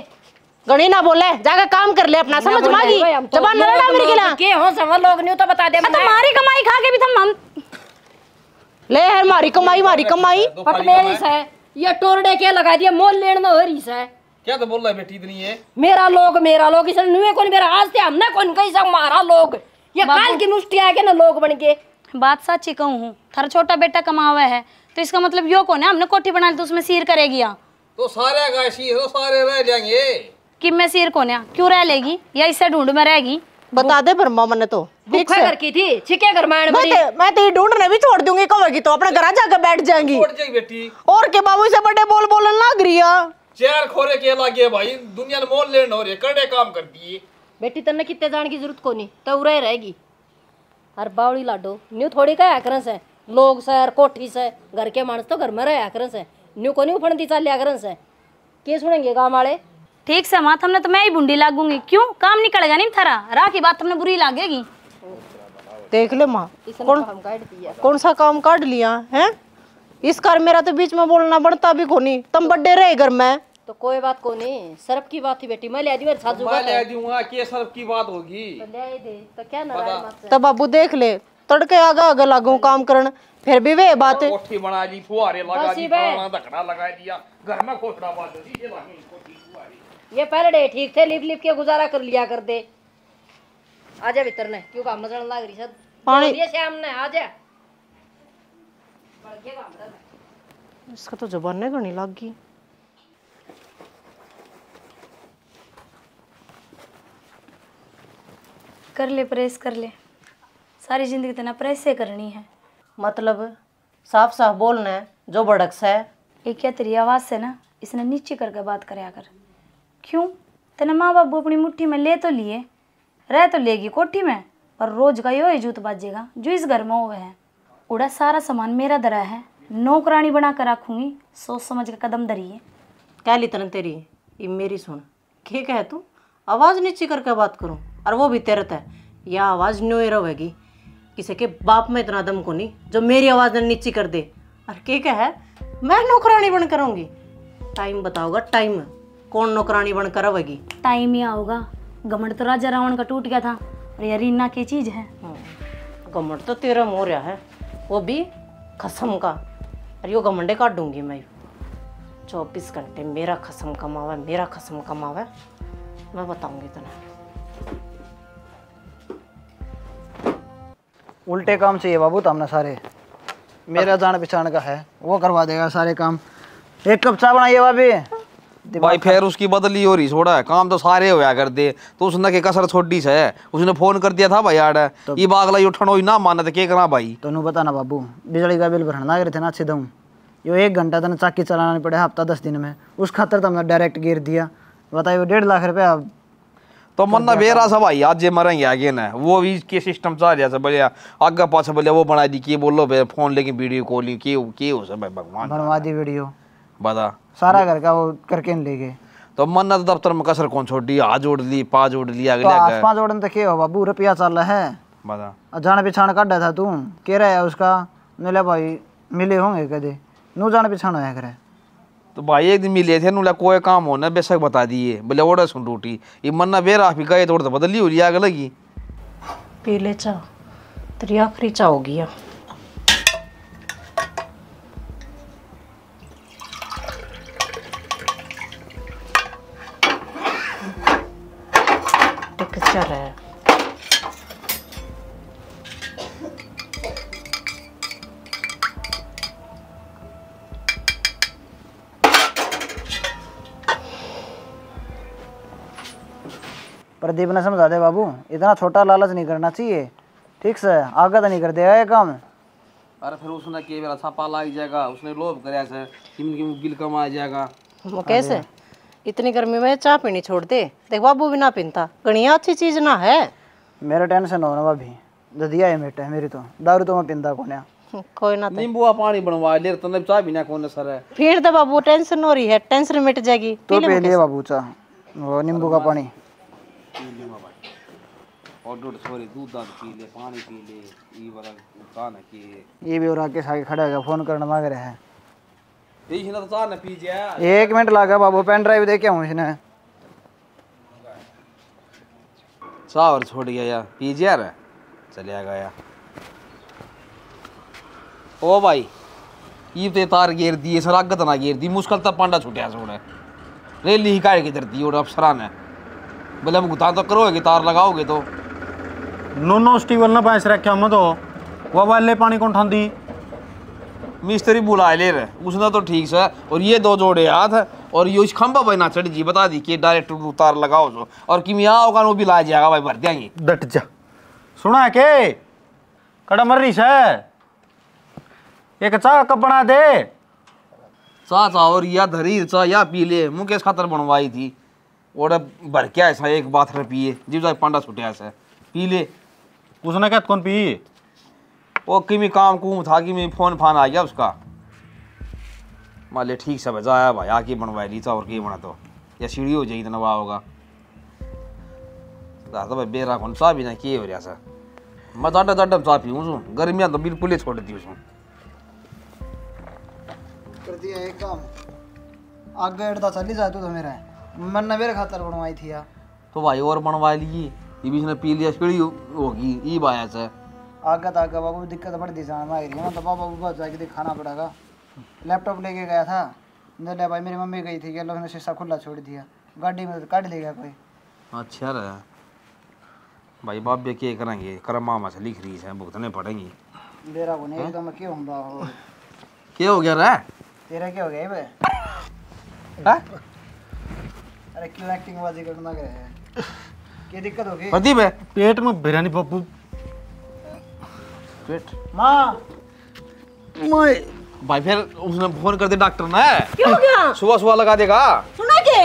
गणी ना बोले जाकर काम कर ले अपना, समझ मागी जबान न लड़ा मेरे खिलाफ। के हो सब लोग नहीं तो बता दे। तो हमारी कमाई खा के भी हम ले हर मारी कमाई पटमेरी से ये टोरडे के लगा दिया मोल लेन न हो रही से। क्या तो बोल रहा है बेटी इतनी है? मेरा लोग इसने नुए कौन मेरा आज से हमने कौन कहीं सब मारा लोग। ये काल की मुष्टि आके ना लोग बन के। बात सच्ची कहूँ हूँ, थारा छोटा बेटा कमा हुआ है तो इसका मतलब यो कौन है? हमने कोठी बना ली तो उसमें सीर करेगी या तो सारे का शीर हो सारे रह जाएंगे। कि मैं सीर कौन है? क्यों रह लेगी या इससे ढूंढ में रहेगी? बता दे ब्रह्मा मैंने तो भूखा घर की थी छिके घर मारने बड़ी। मैं तो ढूंढने भी छोड़ दूंगी, कहोगी तो अपने घर जाकर बैठ जाएंगी। छोड़ जाएगी बेटी। और के बाबू से बड़े बोल बोलन लग रही है। चार खोरे के लागे भाई दुनिया में मोल लेन हो रहे करने काम कर दिए। बेटी तन्ने कितने जान की जरूरत को नहीं तो उरे रहेगी। हर बावड़ी लाडो न्यू थोड़ी का आकरन से लोग सर कोठी से घर के मानस तो घर में रहे आकरन से न्यू को नहीं उफड़ती चाल आकरन से के सुनेंगे गांव वाले। ठीक से माँ हमने तो मैं ही बूंदी लागूंगी। क्यों काम निकलेगा नहीं थारा? राह की बात हमने बुरी लागेगी। देख ले माँ कौन सा काम काट लिया है इस कार। मेरा तो बीच में बोलना बढ़ता भी को नहीं, तुम बड्डे रहे घर में तो कोई बात को नहीं। सर्फ की बात थी बेटी, मैं ले दी मेरे साथ मैं ले दूंगा के सर्फ की बात होगी तो ले दे तो क्या नाराज मत से। तब बाबू देख ले तड़के आगा लागू काम करन फिर भी वे बात है। कोठी बना दी फुहारे लगा दी पाना धकड़ा लगा दिया घर में खोखड़ा बांध दी ये लागे कोठी फुहारे। ये पहले डे ठीक थे लिप लिप के गुजारा कर लिया कर दे। आजा भीतर ने क्यों काम नजर लग रही सब पानी ये शाम ने आजा। इसका तो जबान ने घनी लग गई। कर ले प्रेस कर ले, सारी जिंदगी तो ना प्रेस से करनी है। मतलब साफ साफ बोलना है जो भड़क सा है। एक क्या तेरी आवाज़ से ना इसने नीचे करके बात करया कर। क्यों तेने माँ बाबू अपनी मुट्ठी में ले तो लिए, रह तो लेगी कोठी में, पर रोज का यो जूत बाजेगा जो इस घर में हुए है। उड़ा सारा सामान मेरा धरा है, नौकरानी बना कर रखूंगी, सोच समझ के कदम धरिए। क्या ली तरन तेरी ये मेरी सुन के कहे तू आवाज़ नीचे करके बात करूं और वो भी तेरे है या आवाज़ न्यू रहेगी। किसी के बाप में इतना दम को नहीं जो मेरी आवाज़ नीचे कर दे। और के कहे मैं नौकरानी बन करूँगी। टाइम बताओगा टाइम कौन नौकरानी बन कर रहेगी। टाइम ही आओगा। घमंड तो राजा रावण का टूट गया था और ये रीना की चीज़ है। घमंड तो तेरा मोह रहा है वो भी खसम का। अरे यो घमंडे काट दूंगी मैं। 24 घंटे मेरा खसम कमावा मेरा खसम कमावा मैं बताऊंगी तुम्हें। उल्टे काम चाहिए बाबू तो हमने सारे मेरा जान पहचान का है वो करवा देगा सारे काम। एक कप चाय बनाइए भाभी। भाई फिर उसकी बदली हो रही छोड़ा है काम तो सारे होया कर दे तो उसने के कसर छोटी से है। उसने फोन कर दिया था भाई यार तो ये बागला उठनो ही ना माना तो क्या करा भाई। तो नू बताना बाबू बिजली का बिल भरना गिर थे ना अच्छे दऊँ यो 1 घंटा तने चाकी चलाना पड़े हफ्ता 10 दिन में उस खातर तो हमने डायरेक्ट गिर दिया। बताइए 1.5 लाख रुपया तो मन्ना बेरा सा भाई आज जे मरेंगे आगे ना वो भी के सिस्टम चल रहा है बोले आगे पास बोले वो बना दी के बोलो फोन लेके वीडियो कॉल के हो सब भगवान बनवा दी वीडियो बता सारा घर का वो करके ले गए। तो मन्ना तो दफ्तर में कसर कौन छोड़ दी हाथ जोड़ ली पा जोड़ लिया तो आसपास जोड़न तो क्या हो बाबू रुपया चल रहा है बता जान पहचान काटा था तू कह रहा है उसका मिले भाई मिले होंगे कदे नू जान पहचान होया करे। तो भाई एक दिन मिले थे नुला कोई काम होना बेशक बता दिए बोले ऑर्डर सुन टूटी ये मन्ना बेरा भी गए तो बदली हो लिया आगे लगी पी ले चाह तेरी आखिरी चाह होगी या टेक्सचर है। प्रदीप ने समझा दे बाबू, इतना छोटा लालच नहीं करना चाहिए, ठीक से आगे तो नहीं कर देगा ये काम। अरे फिर उसने के मेरा छापा लग जाएगा, उसने लोभ कराया से कि बिल कम आ जाएगा। वो कैसे इतनी गर्मी में चाय पीनी छोड़ दे, देख बाबू भी ना पीता, गणिया अच्छी चीज ना है। मेरा टेंशन हो ना भाभी, ददिया है मेट है मेरी तो, दारू तो मैं पींदा कोन्या। कोई ना नींबू पानी बनवा ले तो चाय बिना कौन सर है। फिर दे बाबू, टेंशन हो रही है, टेंशन मिट जाएगी। तो पी लिए बाबू चाह, वो नींबू का पानी। और दूध पी ले, पानी पी ले, ये वाला नुकसान है कि ये भी और आके आगे खड़ा है, फोन करना मांग रहे हैं। तो चाह न पी जा। 1 मिनट लगा बाबू, पेन ड्राइव दे के आऊँ इसने। चाह और छोड़ गया यार, पी जा रे, चले गया। ओ भाई ये तो तार घेर दिए, सरागत ना घेर दी, मुश्किल तब पांडा छुटिया छोड़े रेली ही काट के धरती और अफसरा ने बोले हम गुता तो करोगे, तार लगाओगे तो नो स्टीवन ना पैसे रखे हम तो वो वाले पानी कौन ठांदी मिस्त्री बुला ले रहे उसने तो ठीक से। और ये 2 जोड़े हाथ है और ये उस खंबा भाई ना चढ़ जी, बता दी कि डायरेक्ट तार लगाओ जो, और किमिया होगा वो भी ला जाएगा भाई, भर देंगे। डट जा, सुना है के कड़ा मर रही है, एक चाह कप बना दे। चाचा और या धरी चा या पी ले, मुकेश खातर बनवाई थी और भर के ऐसा एक बात रे पिए जीव जाए पांडा छुटे ऐसे पी ले। उसने क्या कौन पी, वो किमी काम कुम था कि मैं फोन फान आ गया उसका, मान ले ठीक से बजाया भाई आके बनवाई ली चा और की बना तो या सीढ़ी हो जाएगी तो नवा होगा। तो भाई बेरा कौन चा भी ना किए हो रहा सर, मैं डाटा डाटा चा पीऊँ सू, गर्मियाँ तो बिल्कुल ही छोड़ दी उसमें। कर दिया एक काम, आगे अड़ता चली जाए तो मेरा मन ने मेरे खातर बनवाई थी यार। तो भाई और बनवा लिए, ये भी इसने पी लिया, सीढ़ी होगी ये बाया से आगे तो आगे बाबू दिक्कत बढ़ती जाना आ रही है, तो पापा बाबा जाके दिखाना पड़ेगा। लैपटॉप लेके गया था, ले भाई मेरी मम्मी गई थी, उसने शीशा खुला छोड़ दिया, गाड़ी में काट ले गया कोई। अच्छा रहा भाई, बाप बे क्या करेंगे, कर्म मामा से लिख रही है, भुगतने पड़ेंगी। मेरा को नहीं एकदम क्यों हूँ, क्या हो गया रे तेरा क्या हो गया बे? हाँ? अरे क्यों एक्टिंग बाजी करना गए है, क्या दिक्कत हो गई? प्रदीप है पेट में बिरयानी पप्पू पेट माँ भाई, फिर उसने फोन कर दे डॉक्टर ने, क्यों गया? सुबह सुबह लगा देगा। सुना के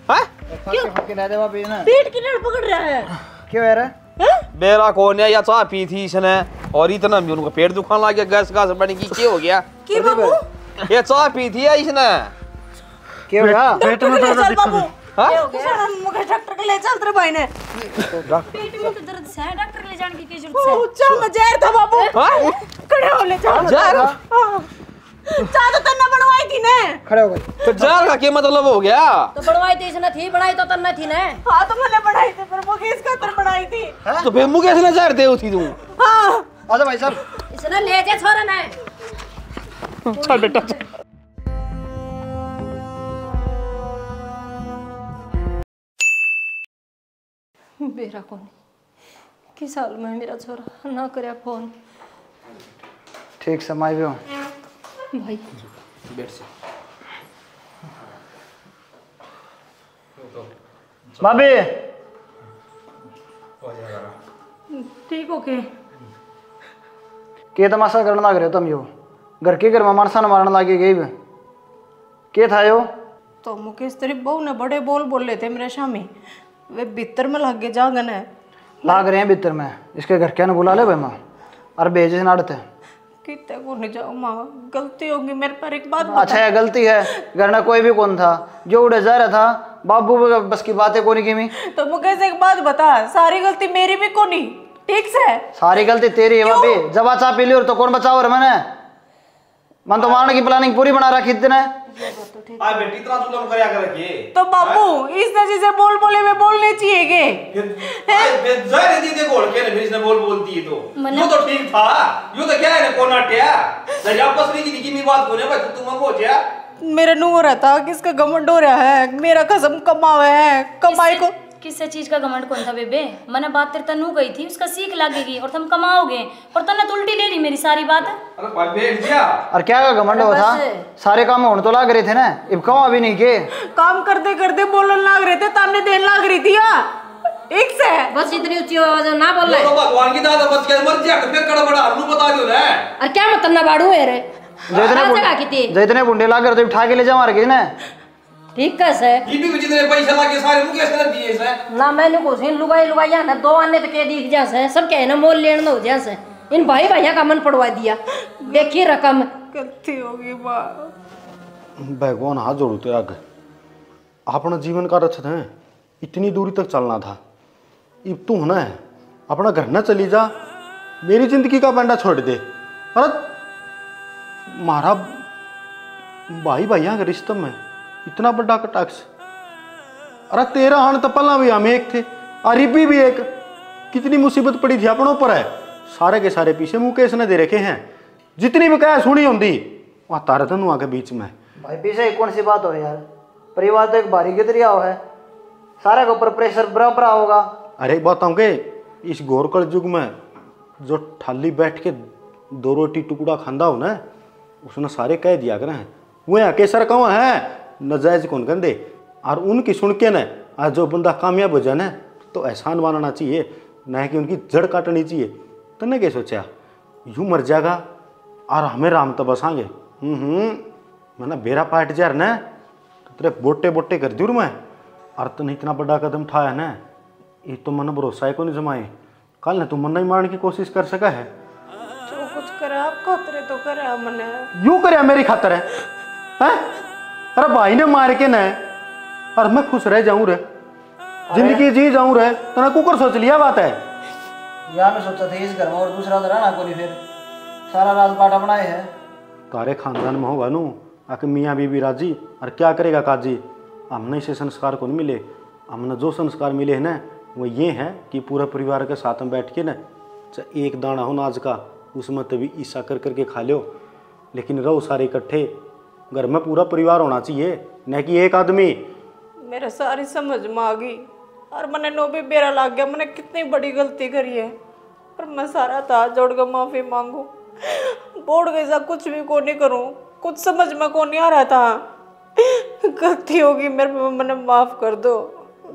हाँ? फटके ला दे बाबी ना, पेट की लड़ पकड़ रहा है। क्यों यार? बेरा कौन है या चाय पी थी इसने और इतना भी उनका पेट दुखाने लग गया, गैस का बनी की क्या हो गया? की बाबू ये चाय पी थी या इसने? क्या हो गया? पेट में दर्द दिक्कत है। क्या हो गया? मुझे डॉक्टर के ले चल तेरे भाई ने। पेट में तो दर्द से है, डॉक्टर के ले जाने की क्या जरूरत ओ चल मैं जहर था बाबू, हाँ? खड़े हो ले चल। जहर? चाय तो तन्ने बनवाई थी ने। खड़े हो गए। तो जहर का क्या मतलब हो गया? तो बनवाई तो इसने थी, बनाई तो तन्ने थी ने। हाँ तो मैंने बनाई थी, पर वो किस खातर बनाई थी? तो फिर मुकेश ने जहर दे थी तू? हाँ आजा भाई साहब, इसने ले जा छोरा ने। चल बेटा चल। बेरा कौन किस हाल में मेरा छोरा, ना करे फोन। ठीक समय भी हो भाई बैठ से भाभी, ठीक हो के के तमाशा करना लग रहे हो तुम यो, घर के घर में मानसा न मारने लगे गई के था यो? तो मुकेश तेरी बहू ने बड़े बोल बोले थे मेरे सामने, वे भीतर में लग गए जागन है। लाग रहे हैं भीतर में, इसके घर के ने बुला ले भाई माँ, और भेजे नाड़ते कितने को नहीं जाओ माँ, गलती होगी मेरे पर, एक बात बता। अच्छा है गलती है, घर में कोई भी कौन था, जो उड़े जा रहा था बाबू बस की बातें कोनी की मी। तो मुकेश एक बात बता, सारी गलती मेरी भी कोनी, ठीक से? सारी गलती तेरी है भाभी, जब चाह पी ली और तो कौन बचाओ रे मैंने, मन तो मारने की प्लानिंग पूरी बना रखी इतने। आ बेटी इतना जुल्म करया कर के तो बाबू इस नजर से बोल बोले में बोलने चाहिए के फिर जारे दी दे गोल के ने फिर इसने बोल दी तो यो तो ठीक था यो तो क्या है कोना टिया जब आपस में की मी बात कोने भाई तुम मंगो जा मेरा नु हो रहा था किसका घमंड हो रहा है मेरा कसम कमावे है कमाई को किससे चीज का घमंड कौन था बेबे मैंने बात तेरे तनु गई थी उसका सीख लगेगी और तुम कमाओगे और तने तो उल्टी ले रही मेरी सारी बात। अरे भाई बैठ जा और क्या का घमंड हो था सारे काम होने तो लाग रहे थे ना अब कहाँ अभी नहीं के काम करते करते बोलने लग रहे थे ताने देने लग रही थी एक से बस इतनी ऊंची आवाज में ना बोल रहे तो भगवान की दादा बच गया मर जा फिर कड़ा बड़ा हरनू बता दियो ना और क्या मतलब ना बाड़ू है रे जो इतने बुंडे लाग रहे थे उठा के ले जा मार के ना ठीक कैसे ये भी जितने पैसे लागे सारे मुकेश ने दिए से ना मैंने कुछ इन लुगाई ना दो आने तो के दिख जैसे सब कहे ना मोल लेना हो जैसे इन भाई भैया का मन पड़वा दिया देखिए रकम गलती होगी माँ भगवान हाथ जोड़ू तेरा आगे अपना जीवन का रथ है इतनी दूरी तक चलना था अब तू ना है अपना घर न चली जा मेरी जिंदगी का बंडा छोड़ दे। अरे मारा भाई भैया के रिश्ते में इतना बड़ा कटाक्ष। अरे तेरा हान तो पल्ला भी हम एक थे अरिबी भी एक कितनी मुसीबत पड़ी थी अपनों पर है सारे के सारे पीछे मुकेश ने दे रखे हैं जितनी भी कह सुनी होती वहाँ तारे तनु आके बीच में भाई पीछे कौन सी बात हो यार परिवार तो एक भारी के दरिया है सारे के ऊपर प्रेशर बराबर होगा। अरे एक बात के इस घोरकल युग में जो थाली बैठ के 2 रोटी टुकड़ा खांदा हो ना उसने सारे कह दिया करें वो यहाँ केसर कौन है नजायज कौन कंदे और उनकी सुन के न आज जो बंदा कामयाब हो जाए ना तो एहसान मानना चाहिए न कि उनकी जड़ काटनी चाहिए। तने क्या सोचा यूँ मर जाएगा और हमें राम तो बसाएंगे मैंने बेरा पाट जार न तो तेरे बोटे बोटे कर दूर मैं और तने इतना बड़ा कदम उठाया ना ये तो मन भरोसा है को नहीं जमाए कल ने तू मन नहीं मारने की कोशिश कर सका है जो कुछ करे आप खतरे तो करे मने यूं करे मेरी खातर है हैं? अरे भाई ने मार के न और मैं खुश रह जाऊं रे जिंदगी जी जाऊं रे तने कुकर सोच लिया बात है यार मैं सोचा था इस घर में और दूसरा तो रहना कोई फिर सारा राजपाट अपना ही है तारे खानदान में होगा नू आके मियाँ बीबी राजी और क्या करेगा काजी हमने इसे संस्कार को नहीं मिले हमने जो संस्कार मिले हैं ना वो ये हैं कि पूरा परिवार के साथ में बैठ के ना एक दाना हो नाज का उसमें तभी ईसा कर करके खा लो लेकिन रहो सारे इकट्ठे घर में पूरा परिवार होना चाहिए न कि एक आदमी। मेरा सारी समझ में आ गई और मैंने नो भी बेरा लग गया मैंने कितनी बड़ी गलती करी है पर मैं सारा हाथ जोड़ कर माफी मांगू बोर्ड गई कुछ भी को नहीं करूँ कुछ समझ में को नहीं आ रहा था गलती होगी मेरे पे मैंने माफ कर दो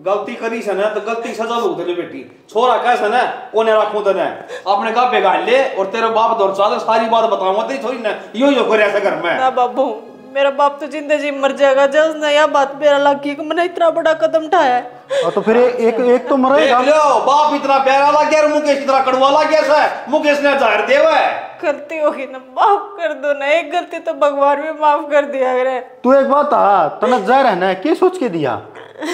गलती करी से ना तो गलती सजा भुगत ले बेटी छोरा कैसे ना कोने रखो तने अपने का बेगा ले और तेरे बाप दौर चाल सारी बात बताऊंगा तेरी थोड़ी ना यो करे ऐसा घर में ना बाबू मेरा बाप तो जिंदगी मर जाएगा जब ना यह बात मेरा लगी कि मैंने इतना बड़ा कदम उठाया है तो फिर एक तो मरेगा लो बाप इतना प्यारा लग गया मुकेश इतना कड़वा लग गया है मुकेश ने जाहिर देवा है गलती होगी ना माफ कर दो ना एक गलती तो भगवान भी माफ कर दिया करे तू एक बात तना जहर है ना क्या सोच के दिया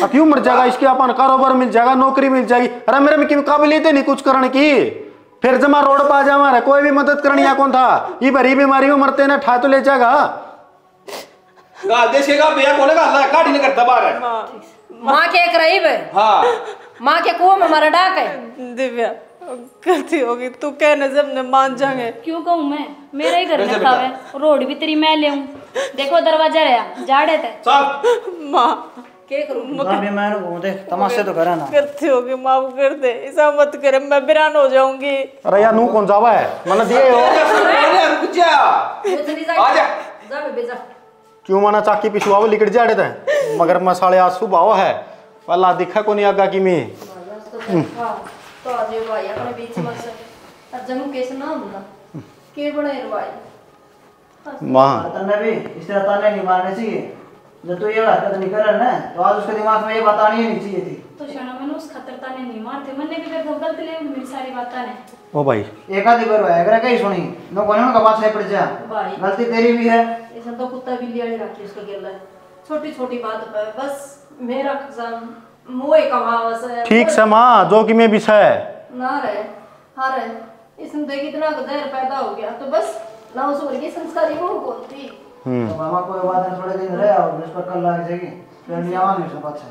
अब क्यों मर जाएगा इसके अपन कारोबार मिल जाएगा नौकरी मिल जाएगी अरे मेरे में की काबिलियत नहीं कुछ करने की फिर जमा रोड पा जा हमारा कोई भी मदद करनी या कौन था ये भरी बीमारी में मरते ना ठा तो ले जाएगा देश का भैया कोने का अल्लाह काटी नहीं करता बाहर माँ के एक रही है हाँ माँ के कुआं में हमारा डाक है दिव्या गलती होगी तू कहने जब ने मान जाएंगे क्यों कहूँ मैं मेरा ही घर में खावे रोड भी तेरी मैं ले देखो दरवाजा रहा जाड़े थे चल माँ के करूं मैं घूमते तमाशे तो करा ना गलती होगी माफ कर दे ऐसा मत करे मैं बिरान हो जाऊंगी अरे यार नू कौन जावा है मन दिए हो रुक जा आजा जा बे जा क्यों माना चाकी पिछुआ लिकट जाड़े थे मगर मसाले आज सुबह है पहला दिखा को नहीं आगा की मैं तो आज ये भाई अपने बीच में से अब जम कैसे ना होगा के बड़ा भाई मां तन्ने भी इस तरह ताने नहीं मारने चाहिए जब तो ये हरकत नहीं कर रहा ना तो आज उसके दिमाग में ये बात आनी ही नहीं चाहिए थी तो शना मैंने उस खतर ताने नहीं मारते मैंने भी कर गलत ले मेरी सारी बातें ने ओ भाई एक आधी बार है अगर कहीं सुनी नो कोने उनका बात नहीं पड़ जा भाई गलती तेरी भी है ऐसा तो कुत्ता बिल्ली वाली रखी उसको गिरला छोटी छोटी बात पर बस मेरा खजान मोए कमावस है ठीक से मां जो कि मैं विषय ना रहे हाँ रहे इसमें देख इतना गदर पैदा हो गया तो बस ना उस वर्ग की संस्कारी वो कौन थी तो मामा कोई बात नहीं, थोड़े दिन रहे और इस पर कल लाग जाएगी फिर नहीं आवांगे उसके पास से।